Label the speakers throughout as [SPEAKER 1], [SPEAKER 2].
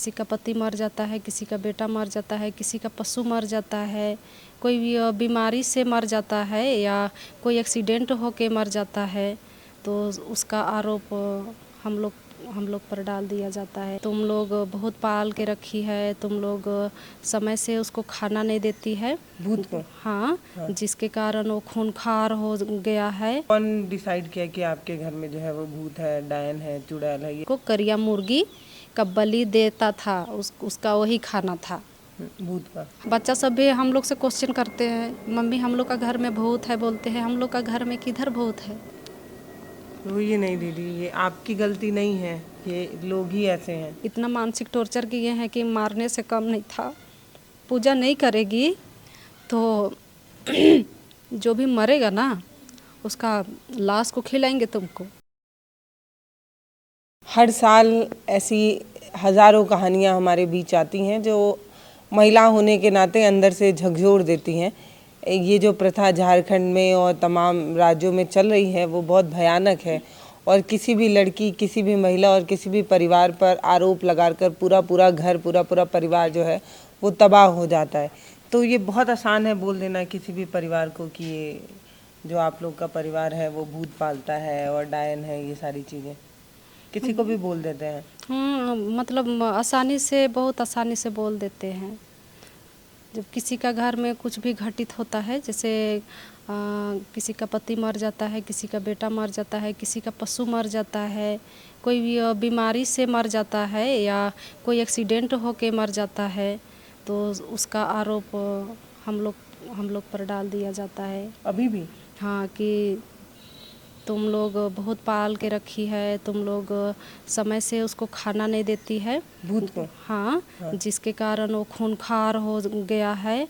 [SPEAKER 1] किसी का पति मर जाता है, किसी का बेटा मर जाता है, किसी का पशु मर जाता है, कोई भी बीमारी से मर जाता है या कोई एक्सीडेंट होके मर जाता है तो उसका आरोप हम लोग पर डाल दिया जाता है। तुम लोग बहुत पाल के रखी है, तुम लोग समय से उसको खाना नहीं देती है।
[SPEAKER 2] भूत को?
[SPEAKER 1] हाँ, जिसके कारण वो खूंखार हो गया है।
[SPEAKER 2] कौन डिसाइड किया कि आपके घर में जो है वो भूत है, डायन है, चुड़ैल है? ये
[SPEAKER 1] को करिया मुर्गी का बलि देता था, उसका वही खाना था
[SPEAKER 2] भूत का।
[SPEAKER 1] बच्चा सब भी हम लोग से क्वेश्चन करते हैं, मम्मी हम लोग का घर में भूत है, बोलते हैं हम लोग का घर में किधर भूत है।
[SPEAKER 2] तो ये नहीं दीदी, ये आपकी गलती नहीं है, ये लोग ही ऐसे हैं।
[SPEAKER 1] इतना मानसिक टॉर्चर किए हैं कि मारने से कम नहीं था। पूजा नहीं करेगी तो जो भी मरेगा ना उसका लाश को खिलाएंगे तुमको।
[SPEAKER 2] हर साल ऐसी हज़ारों कहानियाँ हमारे बीच आती हैं जो महिला होने के नाते अंदर से झकझोर देती हैं। ये जो प्रथा झारखंड में और तमाम राज्यों में चल रही है वो बहुत भयानक है और किसी भी लड़की, किसी भी महिला और किसी भी परिवार पर आरोप लगाकर पूरा घर, पूरा परिवार जो है वो तबाह हो जाता है। तो ये बहुत आसान है बोल देना किसी भी परिवार को कि ये जो आप लोग का परिवार है वो भूत पालता है और डायन है, ये सारी चीज़ें किसी को भी बोल देते हैं।
[SPEAKER 1] मतलब आसानी से, बहुत आसानी से बोल देते हैं। जब किसी का घर में कुछ भी घटित होता है, जैसे किसी का पति मर जाता है, किसी का बेटा मर जाता है, किसी का पशु मर जाता है, कोई भी बीमारी से मर जाता है या कोई एक्सीडेंट होके मर जाता है तो उसका आरोप हम लोग पर डाल दिया जाता है।
[SPEAKER 2] अभी भी?
[SPEAKER 1] हाँ, कि तुम लोग बहुत पाल के रखी है, तुम लोग समय से उसको खाना नहीं देती है।
[SPEAKER 2] भूत को?
[SPEAKER 1] हाँ, जिसके कारण वो खूंखार हो गया है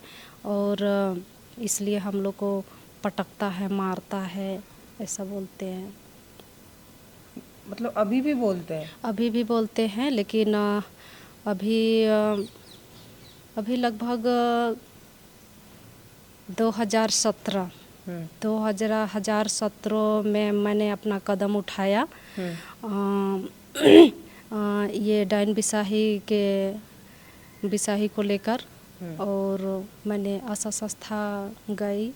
[SPEAKER 1] और इसलिए हम लोग को पटकता है, मारता है, ऐसा बोलते हैं।
[SPEAKER 2] मतलब अभी भी बोलते हैं?
[SPEAKER 1] अभी भी बोलते हैं, लेकिन अभी लगभग 2017 में मैंने अपना कदम उठाया। ये डायन बिसाही को लेकर, और मैंने आशा संस्था गई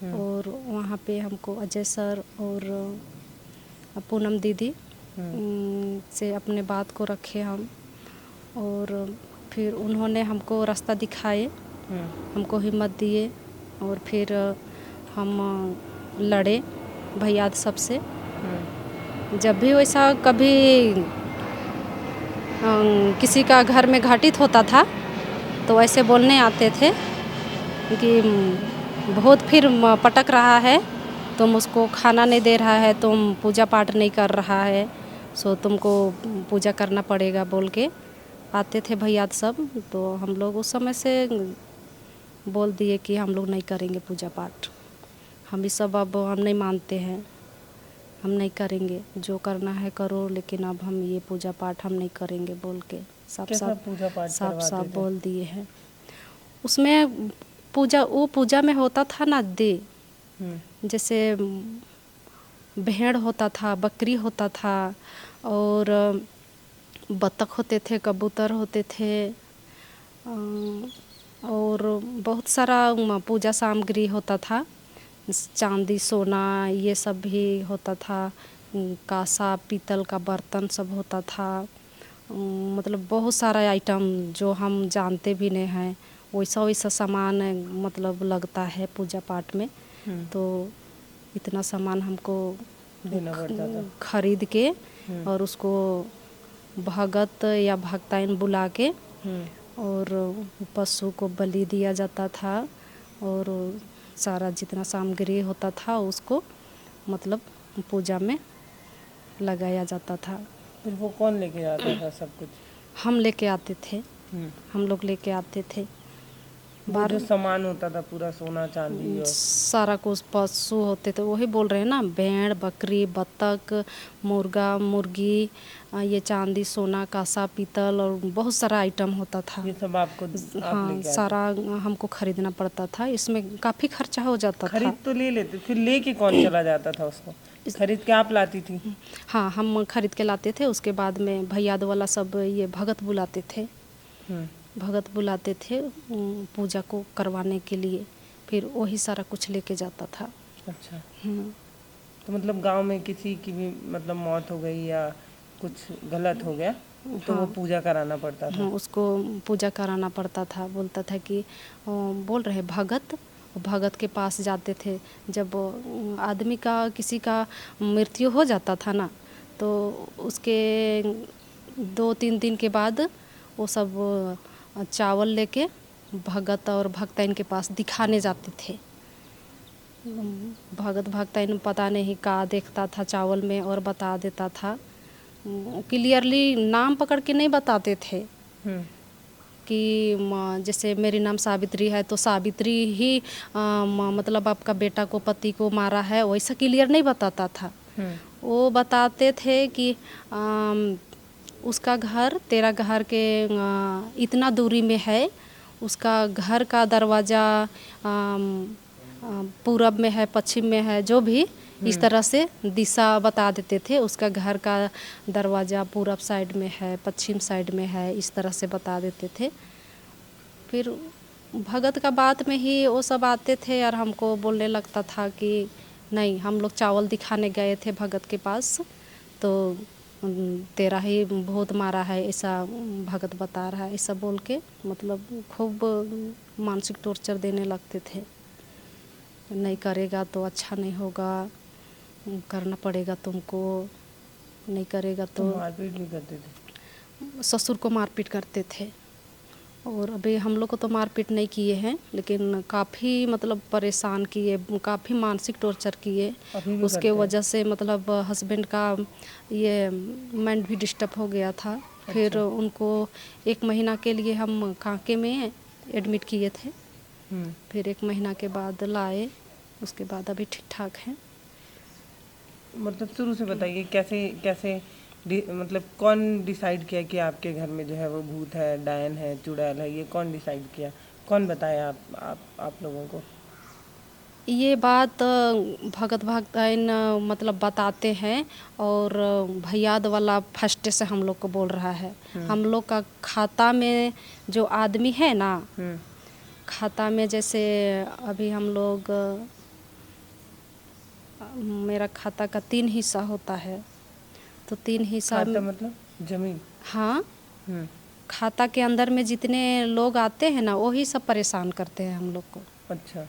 [SPEAKER 1] और वहाँ पे हमको अजय सर और पूनम दीदी से अपने बात को रखे हम, और फिर उन्होंने हमको रास्ता दिखाए, हमको हिम्मत दिए और फिर हम लड़े भैया सबसे। जब भी वैसा कभी किसी का घर में घटित होता था तो ऐसे बोलने आते थे कि बहुत फिर पटक रहा है, तुम उसको खाना नहीं दे रहा है, तुम पूजा पाठ नहीं कर रहा है, सो तुमको पूजा करना पड़ेगा बोल के आते थे भैया सब। तो हम लोग उस समय से बोल दिए कि हम लोग नहीं करेंगे पूजा पाठ, हम ये सब अब हम नहीं मानते हैं, हम नहीं करेंगे, जो करना है करो, लेकिन अब हम ये पूजा पाठ हम नहीं करेंगे बोल के साफ बोल दिए हैं। उसमें पूजा में होता था ना दे, जैसे भेड़ होता था, बकरी होता था और बत्तख होते थे, कबूतर होते थे और बहुत सारा पूजा सामग्री होता था, चांदी सोना ये सब भी होता था, कांसा पीतल का बर्तन सब होता था। मतलब बहुत सारा आइटम जो हम जानते भी नहीं हैं, वैसा सामान मतलब लगता है पूजा पाठ में। तो इतना सामान हमको
[SPEAKER 2] देना पड़ता था,
[SPEAKER 1] खरीद के और उसको भगत या भक्ताइन बुला के और पशु को बलि दिया जाता था और सारा जितना सामग्री होता था उसको मतलब पूजा में लगाया जाता था।
[SPEAKER 2] फिर वो कौन लेके जाता था सब कुछ?
[SPEAKER 1] हम लेके आते थे, हम लोग लेके आते थे।
[SPEAKER 2] जो सामान होता था पूरा सोना चांदी और
[SPEAKER 1] सारा कुछ पशु होते थे, वही बोल रहे हैं ना, भेड़ बकरी बत्तख मुर्गा मुर्गी, ये चांदी सोना कांसा पीतल और बहुत सारा आइटम होता था।
[SPEAKER 2] ये सब आपको
[SPEAKER 1] हाँ, सारा हमको खरीदना पड़ता था, इसमें काफ़ी खर्चा हो जाता था।
[SPEAKER 2] खरीद तो ले लेते, फिर लेके कौन चला जाता था उसको? खरीद के आप लाती थी?
[SPEAKER 1] हाँ, हम खरीद के लाते थे, उसके बाद में भैया वाला सब ये भगत बुलाते थे। भगत बुलाते थे पूजा को करवाने के लिए, फिर वही सारा कुछ लेके जाता था।
[SPEAKER 2] अच्छा,
[SPEAKER 1] हम्म,
[SPEAKER 2] तो मतलब गांव में किसी की भी मतलब मौत हो गई या कुछ गलत हो गया तो वो
[SPEAKER 1] हाँ
[SPEAKER 2] पूजा कराना पड़ता था।
[SPEAKER 1] हाँ, उसको पूजा कराना पड़ता था। बोलता था कि बोल रहे भगत, भगत के पास जाते थे। जब आदमी का किसी का मृत्यु हो जाता था ना, तो उसके 2-3 दिन के बाद वो सब चावल लेके भगत और भक्तन के पास दिखाने जाते थे। भगत भक्तन पता नहीं का देखता था चावल में और बता देता था। क्लियरली नाम पकड़ के नहीं बताते थे कि जैसे मेरी नाम सावित्री है तो सावित्री ही मतलब आपका बेटा को, पति को मारा है, वैसा क्लियर नहीं बताता था। वो बताते थे कि उसका घर तेरा घर के इतना दूरी में है, उसका घर का दरवाज़ा पूरब में है, पश्चिम में है, जो भी इस तरह से दिशा बता देते थे। उसका घर का दरवाज़ा पूरब साइड में है, पश्चिम साइड में है, इस तरह से बता देते थे। फिर भगत का बात में ही वो सब आते थे और हमको बोलने लगता था कि नहीं, हम लोग चावल दिखाने गए थे भगत के पास, तो तेरा ही भूत मारा है, ऐसा भगत बता रहा है, ऐसा बोल के मतलब खूब मानसिक टॉर्चर देने लगते थे। नहीं करेगा तो अच्छा नहीं होगा, करना पड़ेगा तुमको, नहीं करेगा तो
[SPEAKER 2] मारपीट भी करते थे।
[SPEAKER 1] ससुर को मारपीट करते थे। और अभी हम लोग को तो मारपीट नहीं किए हैं, लेकिन काफ़ी मतलब परेशान किए, काफ़ी मानसिक टॉर्चर किए। उसके वजह से मतलब हस्बैंड का ये माइंड भी डिस्टर्ब हो गया था। फिर उनको 1 महीना के लिए हम कांके में एडमिट किए थे। फिर 1 महीना के बाद लाए, उसके बाद अभी ठीक ठाक हैं।
[SPEAKER 2] मतलब शुरू से बताइए कैसे कैसे मतलब कौन डिसाइड किया कि आपके घर में जो है वो भूत है, डायन है, चुड़ैल है, ये कौन डिसाइड किया, कौन बताया आप लोगों को?
[SPEAKER 1] ये बात भगत भक्तन मतलब बताते हैं, और भैयाद वाला फर्स्ट से हम लोग को बोल रहा है। हम लोग का खाता में जो आदमी है ना, खाता में जैसे अभी हम लोग मेरा खाता का 3 हिस्सा होता है, तो 3 हिस्सा
[SPEAKER 2] खाता मतलब जमीन?
[SPEAKER 1] हाँ, खाता के अंदर में जितने लोग आते हैं ना, वही सब परेशान करते हैं हम लोग को।
[SPEAKER 2] अच्छा,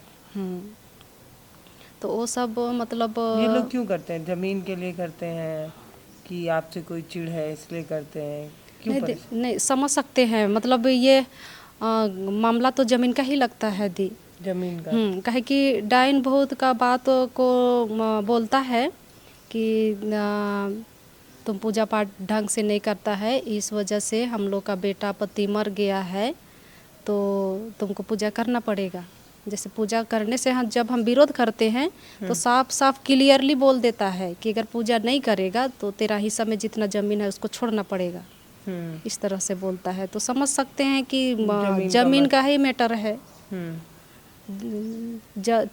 [SPEAKER 1] तो वो सब मतलब
[SPEAKER 2] ये लोग क्यों करते हैं? जमीन के लिए करते हैं कि आपसे कोई चिढ़ है इसलिए करते हैं? क्यों
[SPEAKER 1] नहीं समझ सकते हैं। मतलब ये मामला तो ज़मीन का ही लगता है दी।
[SPEAKER 2] जमीन का?
[SPEAKER 1] कहे कि डाइन भूत का बात को बोलता है कि तुम पूजा पाठ ढंग से नहीं करता है, इस वजह से हम लोग का बेटा पति मर गया है, तो तुमको पूजा करना पड़ेगा। जैसे पूजा करने से जब हम विरोध करते हैं तो साफ साफ क्लियरली बोल देता है कि अगर पूजा नहीं करेगा तो तेरा हिस्सा में जितना ज़मीन है उसको छोड़ना पड़ेगा। इस तरह से बोलता है, तो समझ सकते हैं कि ज़मीन का ही मैटर है।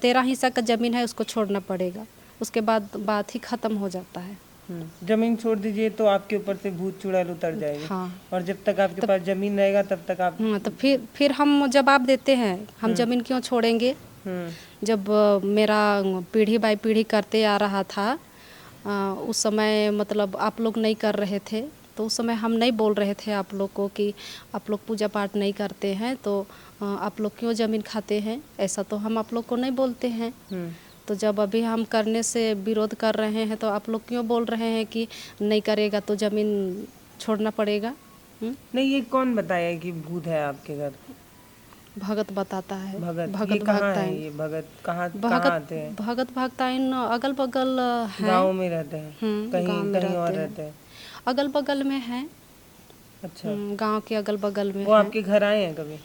[SPEAKER 1] तेरा हिस्सा का ज़मीन है, उसको छोड़ना पड़ेगा, उसके बाद बात ही ख़त्म हो जाता है।
[SPEAKER 2] जमीन छोड़ दीजिए तो आपके ऊपर से भूत चुड़ैल उतर जाएगी।
[SPEAKER 1] हाँ,
[SPEAKER 2] और जब तक आपके पास जमीन रहेगा तब तक आप
[SPEAKER 1] तो फिर हम जवाब देते हैं, हम ज़मीन क्यों छोड़ेंगे। जब मेरा पीढ़ी बाई पीढ़ी करते आ रहा था, उस समय मतलब आप लोग नहीं कर रहे थे, तो उस समय हम नहीं बोल रहे थे आप लोग को कि आप लोग पूजा पाठ नहीं करते हैं तो आप लोग क्यों ज़मीन खाते हैं, ऐसा तो हम आप लोग को नहीं बोलते हैं। तो जब अभी हम करने से विरोध कर रहे हैं तो आप लोग क्यों बोल रहे हैं कि नहीं करेगा तो ज़मीन छोड़ना पड़ेगा।
[SPEAKER 2] नहीं, ये कौन बताया कि भूत है आपके घर?
[SPEAKER 1] भगत बताता है।
[SPEAKER 2] भगत कहाँ है? ये भगत कहाँ आते हैं?
[SPEAKER 1] भगत भक्ताइन अगल बगल हैं,
[SPEAKER 2] गाँव में रहते हैं? कहीं और रहते हैं?
[SPEAKER 1] अगल बगल में हैं।
[SPEAKER 2] अच्छा,
[SPEAKER 1] गांव के अगल बगल में
[SPEAKER 2] वो आपके घर आए हैं कभी?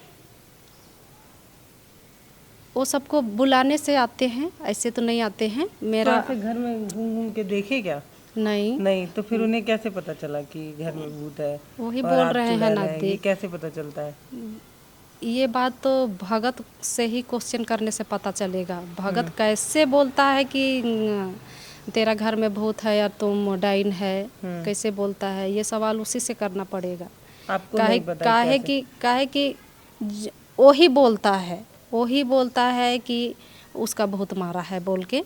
[SPEAKER 1] वो सबको बुलाने से आते हैं, ऐसे तो नहीं आते हैं। मेरा
[SPEAKER 2] तो ऐसे घर में घूम घूम के देखे क्या? नहीं, तो फिर उन्हें कैसे पता चला कि घर में भूत है
[SPEAKER 1] वही
[SPEAKER 2] और
[SPEAKER 1] बोल
[SPEAKER 2] आप
[SPEAKER 1] रहे हैं
[SPEAKER 2] चुड़ैल
[SPEAKER 1] ना,
[SPEAKER 2] हैं? ये कैसे पता चलता है?
[SPEAKER 1] ये बात तो भगत से ही क्वेश्चन करने से पता चलेगा। भगत कैसे बोलता है कि तेरा घर में भूत है या तुम डाइन है, कैसे बोलता है, ये सवाल उसी से करना पड़ेगा।
[SPEAKER 2] आपको नहीं पता
[SPEAKER 1] काहे कि वही बोलता है कि उसका बहुत मारा है बोल के,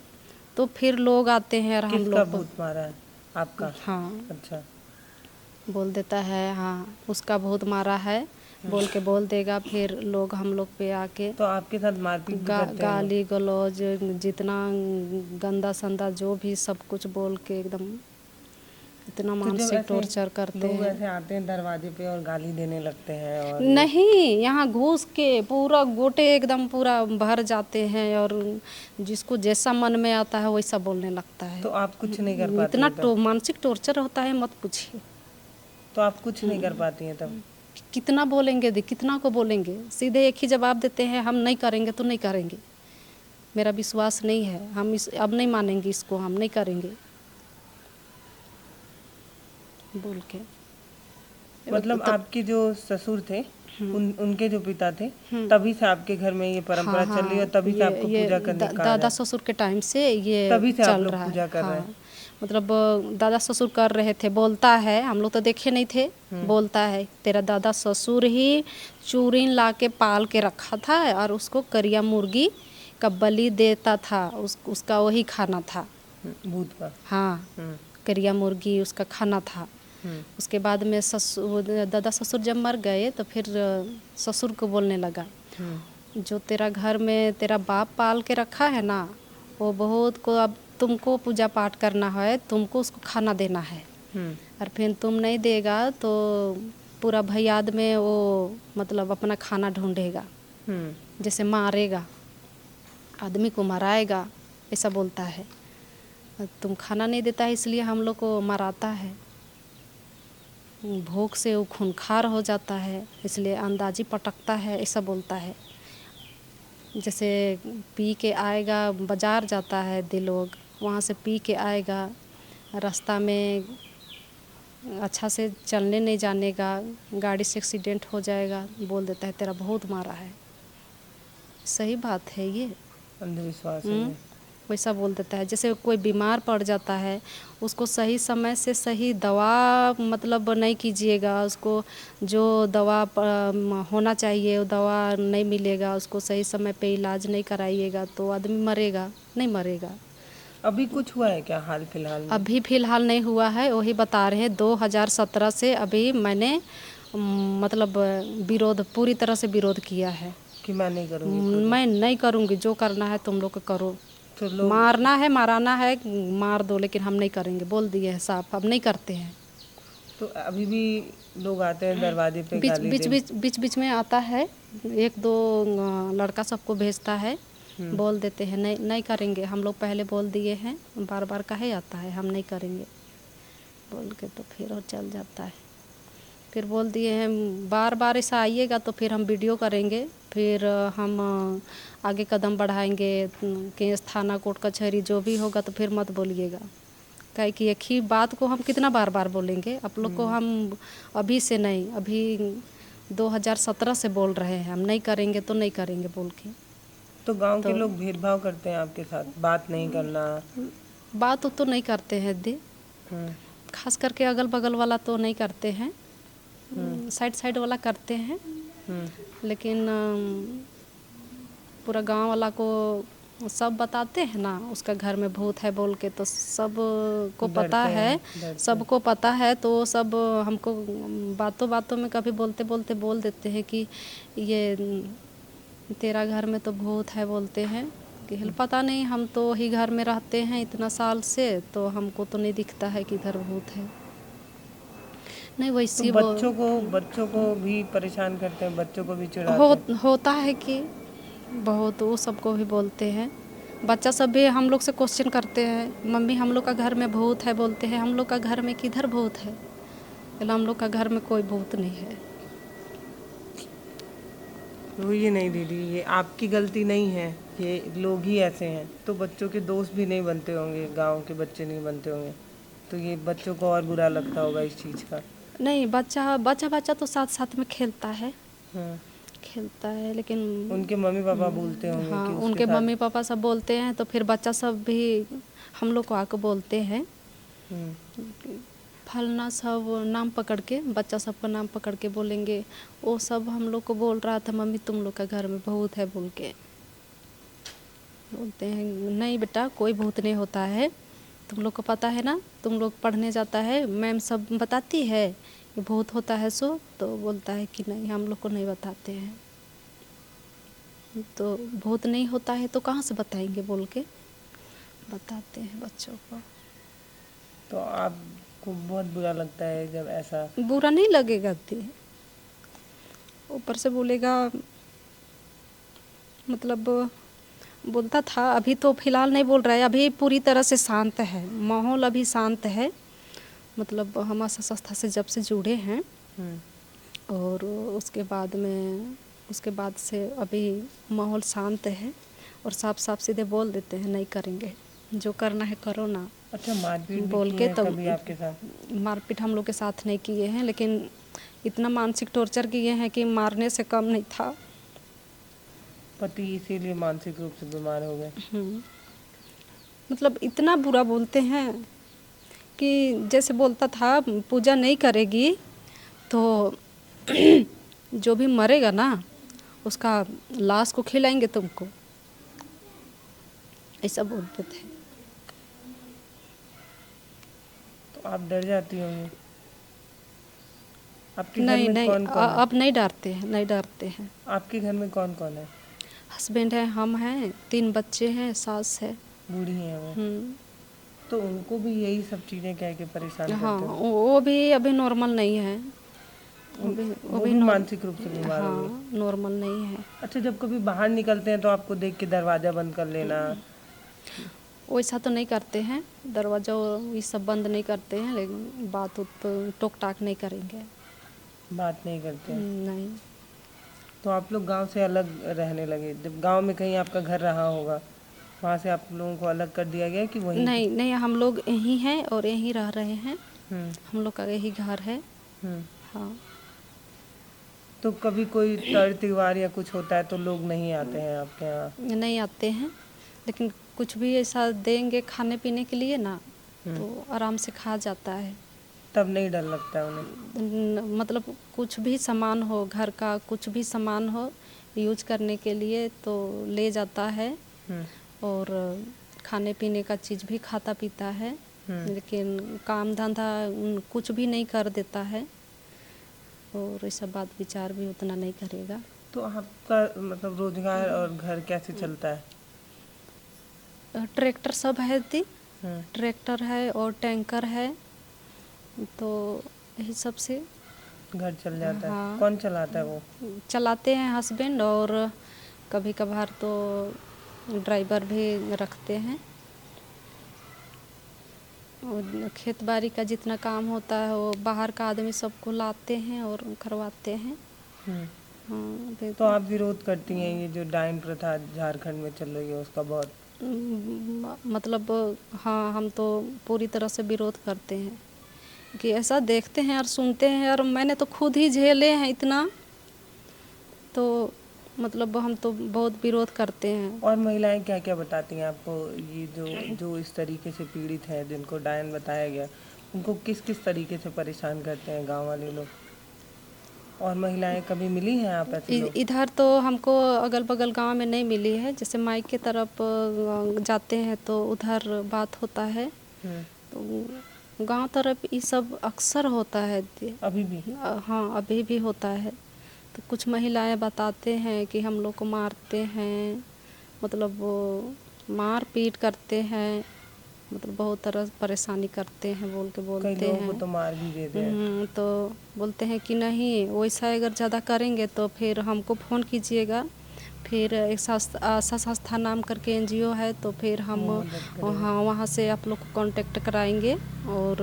[SPEAKER 1] तो फिर लोग आते हैं और हम
[SPEAKER 2] किसका
[SPEAKER 1] लोग
[SPEAKER 2] भूत मारा है आपका?
[SPEAKER 1] हाँ
[SPEAKER 2] अच्छा,
[SPEAKER 1] बोल देता है, हाँ उसका बहुत मारा है बोल के बोल देगा, फिर लोग हम लोग पे आके
[SPEAKER 2] तो आपके साथ मारपीट भी करते हैं लोग?
[SPEAKER 1] गाली गलौज जितना गंदा संदा जो भी सब कुछ बोल के एकदम इतना
[SPEAKER 2] तो जब
[SPEAKER 1] मानसिक
[SPEAKER 2] ऐसे
[SPEAKER 1] टॉर्चर करते
[SPEAKER 2] लोग
[SPEAKER 1] हैं।
[SPEAKER 2] ऐसे आते हैं दरवाजे पे और गाली देने लगते हैं और
[SPEAKER 1] नहीं, यहाँ घुस के पूरा गोटे एकदम पूरा भर जाते हैं और जिसको जैसा मन में आता है वैसा बोलने लगता है।
[SPEAKER 2] तो आप कुछ नहीं कर पाती
[SPEAKER 1] इतना
[SPEAKER 2] हैं तब?
[SPEAKER 1] मानसिक टॉर्चर होता है मत पूछिए।
[SPEAKER 2] तो आप कुछ नहीं कर पाती हैं तब?
[SPEAKER 1] कितना बोलेंगे कितना को बोलेंगे, सीधे एक ही जवाब देते हैं, हम नहीं करेंगे तो नहीं करेंगे, मेरा विश्वास नहीं है, हम इस अब नहीं मानेंगे इसको, हम नहीं करेंगे बोल के।
[SPEAKER 2] मतलब आपके जो ससुर थे उनके जो पिता थे तभी से आपके घर में ये परंपरा चल रही है और तभी से आपको पूजा करने का
[SPEAKER 1] दादा ससुर के टाइम से ये
[SPEAKER 2] तभी से आप
[SPEAKER 1] चल
[SPEAKER 2] लोग
[SPEAKER 1] रहा
[SPEAKER 2] पूजा
[SPEAKER 1] है।
[SPEAKER 2] कर रहे
[SPEAKER 1] हाँ
[SPEAKER 2] हैं?
[SPEAKER 1] मतलब दादा ससुर कर रहे थे, बोलता है, हम लोग तो देखे नहीं थे, बोलता है तेरा दादा ससुर ही चूरिन ला के पाल के रखा था और उसको करिया मुर्गी का बलि देता था, उसका वही खाना था।
[SPEAKER 2] भूत का?
[SPEAKER 1] हाँ, करिया मुर्गी उसका खाना था। उसके बाद में दादा ससुर जब मर गए तो फिर ससुर को बोलने लगा, जो तेरा घर में तेरा बाप पाल के रखा है ना, वो बहुत को अब तुमको पूजा पाठ करना है, तुमको उसको खाना देना है, और फिर तुम नहीं देगा तो पूरा भैयाद में वो मतलब अपना खाना ढूंढेगा, जैसे मारेगा, आदमी को मराएगा, ऐसा बोलता है। तुम खाना नहीं देता है इसलिए हम लोग को मराता है, भूख से वो खूंखार हो जाता है इसलिए अंदाजी पटकता है, ऐसा बोलता है। जैसे पी के आएगा, बाज़ार जाता है दे लोग, वहाँ से पी के आएगा, रास्ता में अच्छा से चलने नहीं जानेगा, गाड़ी से एक्सीडेंट हो जाएगा, बोल देता है तेरा बहुत मारा है। सही बात है ये,
[SPEAKER 2] अंधविश्वास है ये।
[SPEAKER 1] वैसा बोल देता है। जैसे कोई बीमार पड़ जाता है, उसको सही समय से सही दवा मतलब नहीं कीजिएगा, उसको जो दवा होना चाहिए वो दवा नहीं मिलेगा, उसको सही समय पे इलाज नहीं कराइएगा तो आदमी मरेगा, नहीं मरेगा।
[SPEAKER 2] अभी कुछ हुआ है क्या हाल फिलहाल में?
[SPEAKER 1] अभी फ़िलहाल नहीं हुआ है, वही बता रहे हैं 2017 से अभी मैंने मतलब विरोध, पूरी तरह से विरोध किया है
[SPEAKER 2] कि मैं नहीं करूँगी?
[SPEAKER 1] मैं नहीं करूँगी, जो करना है तुम लोग को करो,
[SPEAKER 2] तो लोग
[SPEAKER 1] मारना है मराना है मार दो, लेकिन हम नहीं करेंगे, बोल दिए हैं साफ, अब नहीं करते हैं।
[SPEAKER 2] तो अभी भी लोग आते हैं दरवाजे पे
[SPEAKER 1] बीच
[SPEAKER 2] गाली
[SPEAKER 1] बीच
[SPEAKER 2] दे?
[SPEAKER 1] बीच बीच में आता है, एक दो लड़का सबको भेजता है, बोल देते हैं नहीं नहीं करेंगे, हम लोग पहले बोल दिए हैं, बार बार काहे आता है, हम नहीं करेंगे बोल के, तो फिर और चल जाता है। फिर बोल दिए हैं बार बार ऐसा आइएगा तो फिर हम वीडियो करेंगे, फिर हम आगे कदम बढ़ाएंगे, केस थाना कोर्ट कचहरी जो भी होगा, तो फिर मत बोलिएगा। काहे कि एक ही बात को हम कितना बार बार बोलेंगे, आप लोग को हम अभी से नहीं, अभी 2017 से बोल रहे हैं, हम नहीं करेंगे तो नहीं करेंगे बोल के।
[SPEAKER 2] तो गांव के लोग भेदभाव करते हैं आपके साथ, बात नहीं करना?
[SPEAKER 1] बात तो नहीं करते हैं दी, खास करके अगल बगल वाला तो नहीं करते हैं, साइड वाला करते हैं, लेकिन पूरा गांव वाला को सब बताते हैं ना उसका घर में भूत है बोल के, तो सब को पता है, सबको पता है, तो सब हमको बातों बातों में कभी बोलते बोलते बोल देते हैं कि ये तेरा घर में तो भूत है बोलते हैं, कि पता नहीं, हम तो ही घर में रहते हैं इतना साल से, तो हमको तो नहीं दिखता है कि इधर भूत है। नहीं वैसी
[SPEAKER 2] तो बच्चों को भी परेशान करते हैं, बच्चों को भी चिढ़ाते हैं?
[SPEAKER 1] होता है कि बहुत, वो सबको भी बोलते हैं, बच्चा सब भी हम लोग से क्वेश्चन करते हैं, मम्मी हम लोग का घर में भूत है बोलते हैं, हम लोग का घर में किधर भूत है, हम लोग का घर में कोई भूत नहीं है।
[SPEAKER 2] तो ये नहीं दीदी, ये आपकी गलती नहीं है, ये लोग ही ऐसे हैं, तो बच्चों के दोस्त भी नहीं बनते होंगे, गांव के बच्चे नहीं बनते होंगे, तो ये बच्चों को और बुरा लगता होगा इस चीज़ का।
[SPEAKER 1] नहीं, बच्चा तो साथ साथ में खेलता है, खेलता है, लेकिन
[SPEAKER 2] उनके मम्मी पापा बोलते होंगे
[SPEAKER 1] हाँ,
[SPEAKER 2] कि उसके
[SPEAKER 1] उनके
[SPEAKER 2] साथ
[SPEAKER 1] मम्मी पापा सब बोलते हैं, तो फिर बच्चा सब भी हम लोग को आके बोलते हैं, फलना सब नाम पकड़ के, बच्चा सबका नाम पकड़ के बोलेंगे। वो सब हम लोग को बोल रहा था, मम्मी तुम लोग का घर में भूत है बोल के। बोलते हैं नहीं बेटा कोई भूत नहीं होता है, तुम लोग को पता है ना, तुम लोग पढ़ने जाता है, मैम सब बताती है कि भूत होता है सो। तो बोलता है कि नहीं हम लोग को नहीं बताते हैं। तो भूत नहीं होता है तो कहाँ से बताएंगे बोल के बताते हैं बच्चों को।
[SPEAKER 2] तो आपको बहुत बुरा लगता है जब ऐसा?
[SPEAKER 1] बुरा नहीं लगेगा दी, ऊपर से बोलेगा, मतलब बोलता था। अभी तो फ़िलहाल नहीं बोल रहा है, अभी पूरी तरह से शांत है, माहौल अभी शांत है। मतलब हम आशा संस्था से जब से जुड़े हैं और उसके बाद से अभी माहौल शांत है और साफ साफ सीधे बोल देते हैं नहीं करेंगे, जो करना है करो ना।
[SPEAKER 2] अच्छा, मारपीट भी
[SPEAKER 1] बोल
[SPEAKER 2] की
[SPEAKER 1] के
[SPEAKER 2] है
[SPEAKER 1] तो
[SPEAKER 2] कभी आपके साथ?
[SPEAKER 1] मारपीट हम लोग के साथ नहीं किए हैं, लेकिन इतना मानसिक टॉर्चर किए हैं कि मारने से कम नहीं था।
[SPEAKER 2] पति इसीलिए मानसिक रूप से बीमार हो गए?
[SPEAKER 1] मतलब इतना बुरा बोलते हैं कि जैसे बोलता था पूजा नहीं करेगी तो जो भी मरेगा ना उसका लाश को खिलाएंगे तुमको, ऐसा बोलते थे।
[SPEAKER 2] तो आप डर जाती होंगी? आपके घर
[SPEAKER 1] नहीं
[SPEAKER 2] में
[SPEAKER 1] नहीं
[SPEAKER 2] कौन कौन है?
[SPEAKER 1] अब नहीं डरते हैं, नहीं डरते हैं।
[SPEAKER 2] आपके घर में कौन कौन है?
[SPEAKER 1] हस्बैंड है, हम हैं, 3 बच्चे हैं, सास है।
[SPEAKER 2] बूढ़ी हैं वो?
[SPEAKER 1] हम्म,
[SPEAKER 2] तो उनको भी यही सब चीज़ें कह के परेशान
[SPEAKER 1] हाँ
[SPEAKER 2] करते हो?
[SPEAKER 1] वो भी अभी नॉर्मल नहीं है।
[SPEAKER 2] वो भी मानसिक रूप से बीमार हो गई?
[SPEAKER 1] हाँ नॉर्मल नहीं है।
[SPEAKER 2] अच्छा, जब कभी बाहर निकलते हैं तो आपको देख के दरवाज़ा बंद कर लेना?
[SPEAKER 1] वैसा तो नहीं करते हैं, दरवाज़ा ये सब बंद नहीं करते हैं, लेकिन बात टोक टाक नहीं करेंगे।
[SPEAKER 2] बात नहीं करते हैं?
[SPEAKER 1] नहीं।
[SPEAKER 2] तो आप लोग गांव से अलग रहने लगे, जब गांव में कहीं आपका घर रहा होगा वहाँ से आप लोगों को अलग कर दिया गया कि वहीं पे?
[SPEAKER 1] नहीं नहीं हम लोग यहीं हैं और यहीं रह रहे हैं,
[SPEAKER 2] हम्म
[SPEAKER 1] हम लोग का यही घर है।
[SPEAKER 2] हम्म।
[SPEAKER 1] हाँ
[SPEAKER 2] तो कभी कोई त्योहार या कुछ होता है तो लोग नहीं आते हैं आपके यहाँ?
[SPEAKER 1] नहीं आते हैं, लेकिन कुछ भी ऐसा देंगे खाने पीने के लिए ना तो आराम से खा जाता है।
[SPEAKER 2] तब नहीं डर लगता है उन्हें?
[SPEAKER 1] मतलब कुछ भी सामान हो, घर का कुछ भी सामान हो यूज करने के लिए तो ले जाता है और खाने पीने का चीज़ भी खाता पीता है, लेकिन काम धंधा कुछ भी नहीं कर देता है और ऐसा बात विचार भी उतना नहीं करेगा।
[SPEAKER 2] तो आपका मतलब रोजगार और घर कैसे चलता है?
[SPEAKER 1] ट्रैक्टर सब है दी, ट्रैक्टर है और टैंकर है, तो यही सब से
[SPEAKER 2] घर चल जाता है।
[SPEAKER 1] हाँ।
[SPEAKER 2] कौन चलाता है वो?
[SPEAKER 1] चलाते हैं हस्बैंड और कभी कभार तो ड्राइवर भी रखते हैं। और खेत बाड़ी का जितना काम होता है वो बाहर का आदमी सबको लाते हैं और करवाते हैं। हाँ,
[SPEAKER 2] तो आप विरोध करती हैं ये जो डाइन प्रथा झारखंड में चल रही है उसका? बहुत
[SPEAKER 1] मतलब हाँ हम तो पूरी तरह से विरोध करते हैं कि ऐसा देखते हैं और सुनते हैं, और मैंने तो खुद ही झेले हैं इतना, तो मतलब हम तो बहुत विरोध करते हैं।
[SPEAKER 2] और महिलाएं क्या क्या बताती हैं आपको? ये जो इस तरीके से पीड़ित हैं जिनको डायन बताया गया, उनको किस किस तरीके से परेशान करते हैं गांव वाले लोग? और महिलाएं कभी मिली हैं आप ऐसे लोग?
[SPEAKER 1] इधर तो हमको अगल बगल गांव में नहीं मिली है, जैसे माइके के तरफ जाते हैं तो उधर बात होता है, तो गांव तरफ ये सब अक्सर होता है।
[SPEAKER 2] अभी भी?
[SPEAKER 1] हाँ अभी भी होता है। तो कुछ महिलाएं बताते हैं कि हम लोग को मारते हैं, मतलब वो मार पीट करते हैं, मतलब बहुत तरह परेशानी करते हैं बोल के बोलते हैं।
[SPEAKER 2] कई लोगों को तो मार भी देते हैं।
[SPEAKER 1] तो बोलते हैं कि नहीं वैसा अगर ज़्यादा करेंगे तो फिर हमको फ़ोन कीजिएगा, फिर एक आशा संस्था नाम करके NGO है, तो फिर हम वहाँ से आप लोग को कांटेक्ट कराएंगे और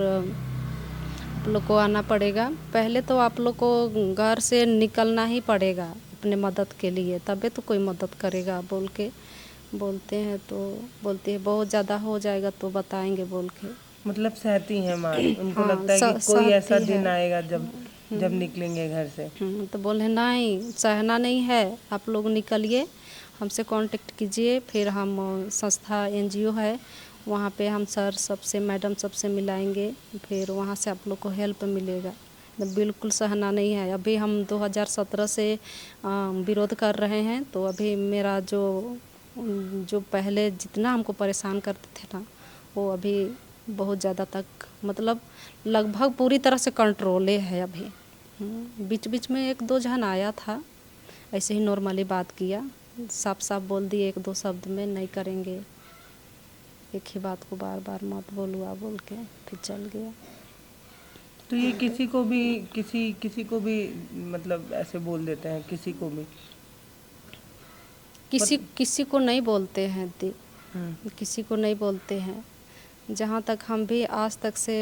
[SPEAKER 1] आप लोग को आना पड़ेगा। पहले तो आप लोग को घर से निकलना ही पड़ेगा अपने मदद के लिए, तबे तो कोई मदद करेगा बोल के बोलते हैं। तो बोलते हैं बहुत ज़्यादा हो जाएगा तो बताएंगे बोल के।
[SPEAKER 2] मतलब सहती हैं मार? उनको
[SPEAKER 1] हाँ,
[SPEAKER 2] लगता है कि कोई ऐसा
[SPEAKER 1] सहती
[SPEAKER 2] दिन
[SPEAKER 1] है।
[SPEAKER 2] आएगा जब निकलेंगे घर से?
[SPEAKER 1] तो बोले नहीं सहना नहीं है, आप लोग निकलिए, हमसे कांटेक्ट कीजिए, फिर हम संस्था NGO है वहाँ पे हम सर सबसे मैडम सबसे मिलाएंगे, फिर वहाँ से आप लोग को हेल्प मिलेगा। तो बिल्कुल सहना नहीं है। अभी हम 2017 से विरोध कर रहे हैं, तो अभी मेरा जो पहले जितना हमको परेशान करते थे ना, वो अभी बहुत ज़्यादा तक मतलब लगभग पूरी तरह से कंट्रोले है अभी। बीच बीच में 1-2 जन आया था, ऐसे ही नॉर्मली बात किया, साफ साफ बोल दिए 1-2 शब्द में नहीं करेंगे, एक ही बात को बार बार मत बोलूआ बोल के फिर चल गया।
[SPEAKER 2] तो ये किसी को भी मतलब ऐसे बोल देते हैं, किसी को भी
[SPEAKER 1] किसी को नहीं बोलते हैं दी, किसी को नहीं बोलते हैं। जहाँ तक हम भी आज तक से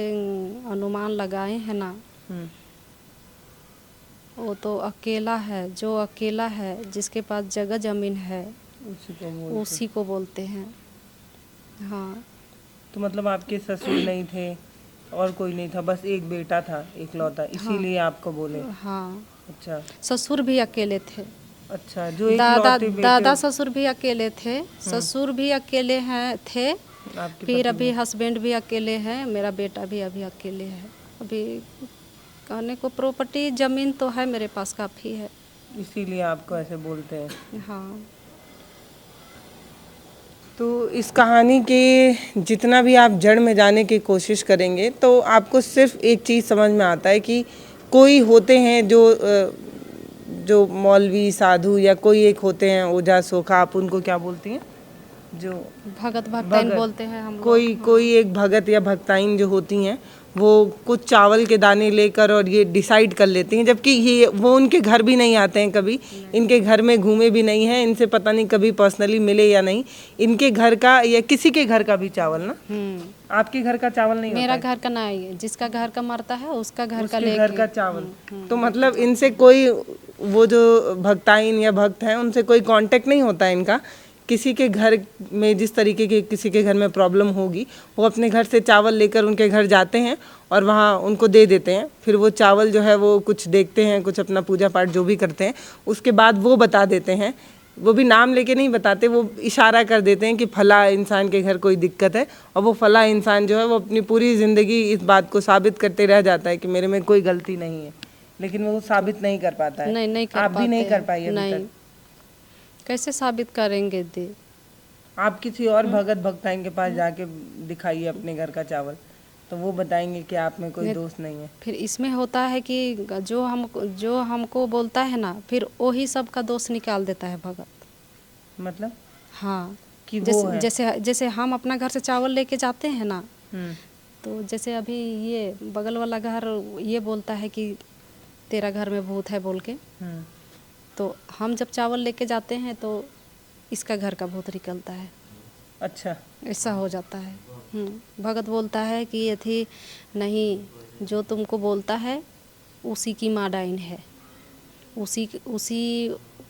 [SPEAKER 1] अनुमान लगाए हैं ना, वो तो अकेला है, जो अकेला है जिसके पास जगह ज़मीन है उसी को बोलते हैं। हाँ।
[SPEAKER 2] तो मतलब आपके ससुर नहीं थे और कोई नहीं था, बस एक बेटा था इकलौता, इसीलिए आपको बोले?
[SPEAKER 1] हाँ।
[SPEAKER 2] अच्छा।
[SPEAKER 1] ससुर भी अकेले थे।
[SPEAKER 2] अच्छा, जो इकलौते बेटे
[SPEAKER 1] दादा ससुर भी अकेले थे, ससुर भी अकेले थे, फिर अभी हस्बैंड भी अकेले हैं, मेरा बेटा भी अभी अकेले है। अभी कहने को प्रॉपर्टी ज़मीन तो है मेरे पास काफ़ी है,
[SPEAKER 2] इसीलिए आपको ऐसे बोलते हैं।
[SPEAKER 1] हाँ।
[SPEAKER 2] तो इस कहानी के जितना भी आप जड़ में जाने की कोशिश करेंगे तो आपको सिर्फ एक चीज़ समझ में आता है कि कोई होते हैं जो मौलवी साधु या कोई एक होते हैं ओझा सोखा, आप उनको क्या बोलती हैं? जो
[SPEAKER 1] भगत भक्ताइन बोलते हैं हम लोग।
[SPEAKER 2] कोई एक भगत या भक्ताइन जो होती हैं, वो कुछ चावल के दाने लेकर और ये डिसाइड कर लेती हैं, जबकि वो उनके घर भी नहीं आते हैं, कभी इनके घर में घूमे भी नहीं हैं, इनसे पता नहीं कभी पर्सनली मिले या नहीं। इनके घर का या किसी के घर का भी चावल ना, आपके घर का चावल नहीं
[SPEAKER 1] मेरा
[SPEAKER 2] होता है?
[SPEAKER 1] घर का नहीं है, जिसका घर का मरता है उसका घर का
[SPEAKER 2] उसके घर का चावल। तो मतलब इनसे कोई, वो जो भक्ताइन या भक्त हैं, उनसे कोई कांटेक्ट नहीं होता है इनका। किसी के घर में जिस तरीके के किसी के घर में प्रॉब्लम होगी, वो अपने घर से चावल लेकर उनके घर जाते हैं और वहाँ उनको दे देते हैं। फिर वो चावल जो है वो कुछ देखते हैं, कुछ अपना पूजा पाठ जो भी करते हैं, उसके बाद वो बता देते हैं। वो भी नाम लेके नहीं बताते, वो इशारा कर देते हैं कि फला इंसान के घर कोई दिक्कत है, और वो फला इंसान जो है वो अपनी पूरी ज़िंदगी इस बात को साबित करते रह जाता है कि मेरे में कोई गलती नहीं है, लेकिन वो साबित नहीं कर पाता है।
[SPEAKER 1] नहीं कर
[SPEAKER 2] आप भी नहीं कर पाई अभी तक?
[SPEAKER 1] कैसे साबित करेंगे दी?
[SPEAKER 2] आप किसी और भगत भक्ताइन के पास जाके दिखाइए अपने घर का चावल, तो वो बताएंगे कि आप में कोई दोष नहीं है। फिर
[SPEAKER 1] इसमें होता है कि जो हमको बोलता है ना, फिर वही सबका दोष निकाल देता है भगत।
[SPEAKER 2] मतलब?
[SPEAKER 1] हाँ,
[SPEAKER 2] कि वो
[SPEAKER 1] जैसे हम अपना घर से चावल लेके जाते हैं ना, तो जैसे अभी ये बगल वाला घर ये बोलता है कि तेरा घर में भूत है बोल के, तो हम जब चावल लेके जाते हैं तो इसका घर का भूत निकलता है।
[SPEAKER 2] अच्छा, ऐसा
[SPEAKER 1] हो जाता है। भगत बोलता है कि ये थी नहीं, जो तुमको बोलता है उसी की माँ डाइन है, उसी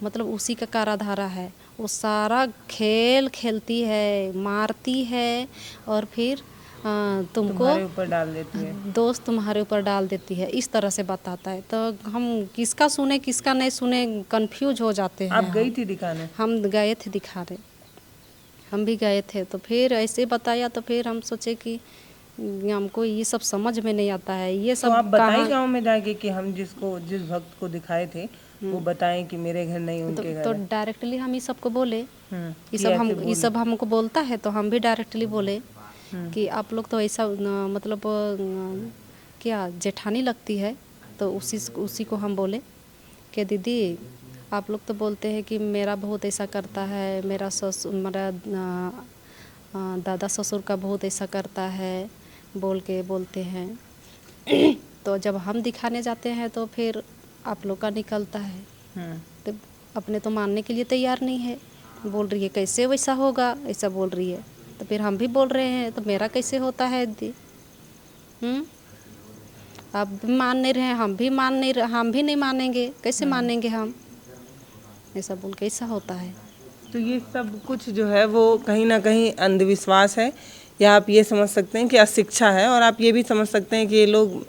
[SPEAKER 1] मतलब उसी का काराधारा है, वो सारा खेल खेलती है, मारती है और फिर तुमको
[SPEAKER 2] तुम्हारे ऊपर डाल देती है,
[SPEAKER 1] दोस्त तुम्हारे ऊपर डाल देती है, इस तरह से बताता है। तो हम किसका सुने किसका नहीं सुने कंफ्यूज हो जाते हैं।
[SPEAKER 2] आप गई थी दिखाने?
[SPEAKER 1] हम गए थे दिखाने, हम भी गए थे, तो फिर ऐसे बताया, तो फिर हम सोचे कि हमको ये सब समझ में नहीं आता है, ये सब।
[SPEAKER 2] तो आप बताएं गांव में जाके कि हम जिस भक्त को दिखाए थे वो बताएं कि मेरे घर नहीं उनके घर।
[SPEAKER 1] तो डायरेक्टली हम ये सबको बोले, ये सब हमको बोलता है, तो हम भी डायरेक्टली बोले कि आप लोग तो ऐसा मतलब क्या जेठानी लगती है, तो उसी को हम बोले कि दीदी आप लोग तो बोलते हैं कि मेरा बहुत ऐसा करता है, मेरा दादा ससुर का बहुत ऐसा करता है बोलते हैं तो जब हम दिखाने जाते हैं तो फिर आप लोग का निकलता है। तो अपने तो मानने के लिए तैयार नहीं है, बोल रही है कैसे वैसा होगा, ऐसा बोल रही है। तो फिर हम भी बोल रहे हैं तो मेरा कैसे होता है दी? आप भी मान नहीं रहे, हम भी नहीं मानेंगे, कैसे मानेंगे हम? ऐसा बोल के ऐसा होता है।
[SPEAKER 2] तो ये सब कुछ जो है वो कहीं ना कहीं अंधविश्वास है, या आप ये समझ सकते हैं कि अशिक्षा है, और आप ये भी समझ सकते हैं कि ये लोग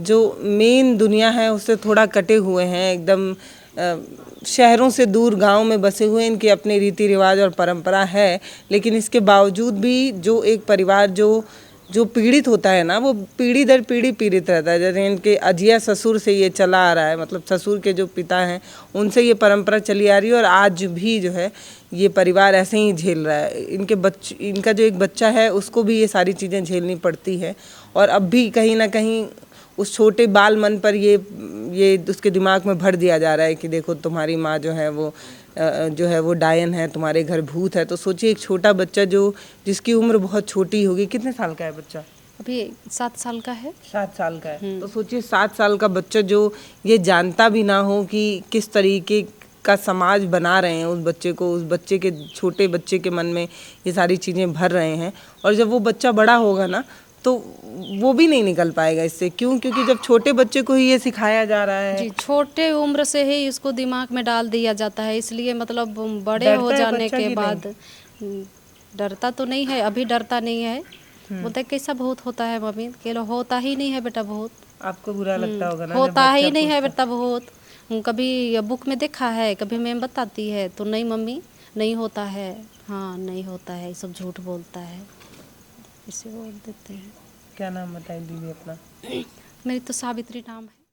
[SPEAKER 2] जो मेन दुनिया है उससे थोड़ा कटे हुए हैं, एकदम शहरों से दूर गांव में बसे हुए, इनके अपने रीति रिवाज और परंपरा है, लेकिन इसके बावजूद भी जो एक परिवार जो पीड़ित होता है ना, वो पीढ़ी दर पीढ़ी पीड़ित रहता है। जैसे इनके अजिया ससुर से ये चला आ रहा है, मतलब ससुर के जो पिता हैं उनसे ये परंपरा चली आ रही है, और आज भी जो है ये परिवार ऐसे ही झेल रहा है। इनका जो एक बच्चा है उसको भी ये सारी चीज़ें झेलनी पड़ती है, और अब भी कहीं ना कहीं उस छोटे बाल मन पर ये उसके दिमाग में भर दिया जा रहा है कि देखो तुम्हारी माँ जो है वो डायन है, तुम्हारे घर भूत है। तो सोचिए एक छोटा बच्चा जिसकी उम्र बहुत छोटी होगी, कितने साल का है बच्चा?
[SPEAKER 1] अभी 7 साल का है।
[SPEAKER 2] 7 साल का है। तो सोचिए 7 साल का बच्चा जो ये जानता भी ना हो कि किस तरीके का समाज बना रहे हैं उस बच्चे को, उस बच्चे के छोटे बच्चे के मन में ये सारी चीज़ें भर रहे हैं, और जब वो बच्चा बड़ा होगा ना तो वो भी नहीं निकल पाएगा इससे। क्यों? क्योंकि जब छोटे बच्चे को ही ये सिखाया जा रहा है।
[SPEAKER 1] जी, छोटे उम्र से ही इसको दिमाग में डाल दिया जाता है, इसलिए मतलब बड़े हो जाने के बाद डरता तो नहीं है, अभी डरता नहीं है। बोलते कैसा भूत होता है मम्मी, कह लो होता ही नहीं है बेटा भूत।
[SPEAKER 2] आपको बुरा लगता होगा ना,
[SPEAKER 1] होता ही नहीं है बेटा भूत। कभी बुक में देखा है, कभी मैम बताती है तो नहीं मम्मी नहीं होता है, हाँ नहीं होता है, ये सब झूठ बोलता है, इसे बोल देते हैं।
[SPEAKER 2] क्या नाम बताएं दीदी अपना?
[SPEAKER 1] मेरी तो सावित्री नाम है।